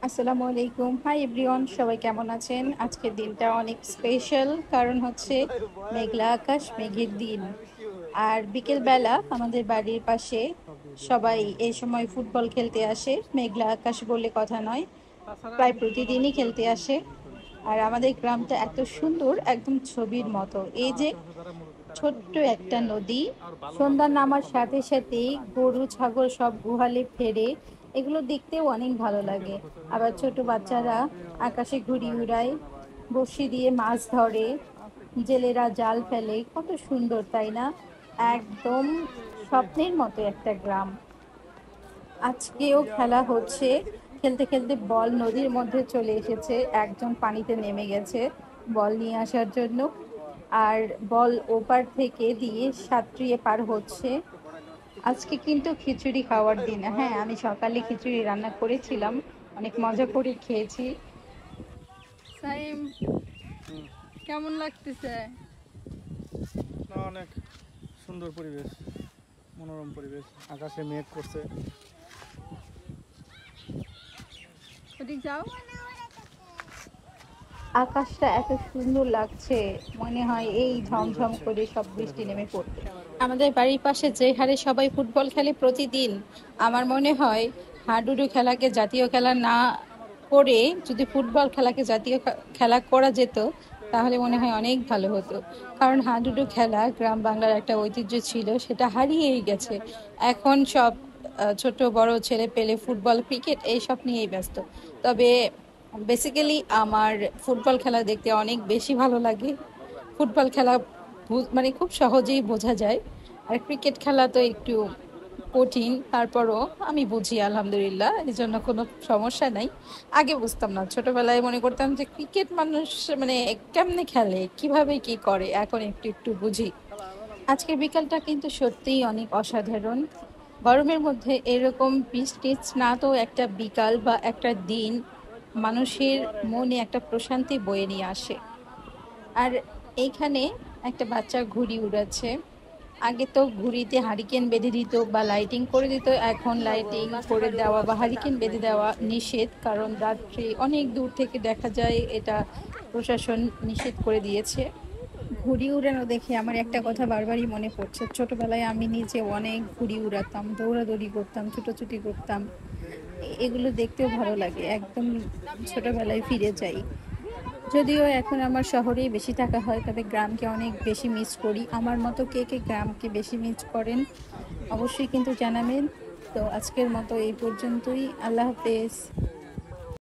আসসালামু আলাইকুম। Hi everyone, সবাই কেমন আছেন? আজকের দিনটা অনেক স্পেশাল, কারণ হচ্ছে মেঘলা আকাশ, মেঘের দিন। আর বিকেল বেলা আমাদের বাড়ির পাশে সবাই এই সময় ফুটবল খেলতে আসে। মেঘলা আকাশ বলে কথা নয়, প্রায় প্রতিদিনই খেলতে আসে। আর আমাদের গ্রামটা এত সুন্দর, একদম ছবির মতো। এই যে ছোট্ট একটা নদী, সন্ধ্যা নামার সাথে সাথেই গরু ছাগল সব গুহালে ফেরে, এগুলো দেখতেও অনেক ভালো লাগে। আবার ছোট বাচ্চারা আকাশে ঘুড়ি উড়ায়, বড়শি দিয়ে মাছ ধরে, জেলেরা জাল ফেলে, কত সুন্দর তাই না? একদম স্বপ্নের মতো একটা গ্রাম। আজকেও খেলা হচ্ছে। খেলতে খেলতে বল নদীর মধ্যে চলে এসেছে, একজন পানিতে নেমে গেছে বল নিয়ে আসার জন্য। আর বল ওপার থেকে দিয়ে সাঁতরিয়ে পার হচ্ছে। আজকে কিন্তু খিচুড়ি খাওয়ার দিন। হ্যাঁ, আমি সকালে খিচুড়ি রান্না করেছিলাম, অনেক মজা করে খেয়েছি। সাইম, হুম, কেমন লাগতেছে? না অনেক সুন্দর পরিবেশ, মনোরম পরিবেশ, আকাশে মেঘ করছে। ওদিক যাও। আকাশটা এত সুন্দর লাগছে, মনে হয় এই ভিউ ঝমঝম যাচ্ছে করে সব ঘুরে বৃষ্টি ঘুরে। নেমে পড়বে। আমাদের বাড়ির পাশে যে হারে সবাই ফুটবল খেলে প্রতিদিন, আমার মনে হয় হাডুডু খেলাকে জাতীয় খেলা না করে যদি ফুটবল খেলাকে জাতীয় খেলা করা যেত, তাহলে মনে হয় অনেক ভালো হতো। কারণ হাডুডু খেলা গ্রাম বাংলার একটা ঐতিহ্য ছিল, সেটা হারিয়েই গেছে। এখন সব ছোট বড় ছেলে পেলে ফুটবল ক্রিকেট এইসব নিয়েই ব্যস্ত। তবে বেসিক্যালি আমার ফুটবল খেলা দেখতে অনেক বেশি ভালো লাগে। ফুটবল খেলা মানে খুব সহজেই বোঝা যায়। আর ক্রিকেট খেলা তো একটু কঠিন, তারপরও আমি বুঝি আলহামদুলিল্লাহ, এই জন্য কোনো সমস্যা নাই। আগে বুঝতাম না, ছোটবেলায় মনে করতাম যে ক্রিকেট মানুষ মানে কেমনে খেলে, কিভাবে কি করে, এখন একটু একটু বুঝি। আজকের বিকালটা কিন্তু সত্যিই অনেক অসাধারণ। গরমের মধ্যে এরকম বৃষ্টি স্নাত একটা বিকাল বা একটা দিন মানুষের মনে একটা প্রশান্তি বয়ে নিয়ে আসে। আর এইখানে একটা বাচ্চা ঘুড়ি উড়াচ্ছে। আগে তো ঘুড়িতে হারিকেন বেঁধে দিত বা লাইটিং করে দিত, এখন লাইটিং করে দেওয়া বা হারিকেন বেঁধে দেওয়া নিষেধ, কারণ রাত্রি অনেক দূর থেকে দেখা যায়, এটা প্রশাসন নিষেধ করে দিয়েছে। ঘুড়ি উড়ানো দেখে আমার একটা কথা বারবারই মনে পড়ছে, ছোটবেলায় আমি নিজে অনেক ঘুড়ি উড়াতাম, দৌড়াদৌড়ি করতাম, ছুটোছুটি করতাম। এগুলো দেখতেও ভালো লাগে, একদম ছোটবেলায় ফিরে যাই। যদিও এখন আমার শহরেই বেশি থাকা হয়, তবে গ্রামকে অনেক বেশি মিস করি। আমার মতো কে কে গ্রামকে বেশি মিস করেন অবশ্যই কিন্তু জানাবেন। তো আজকের মতো এই পর্যন্তই, আল্লাহ হাফেজ।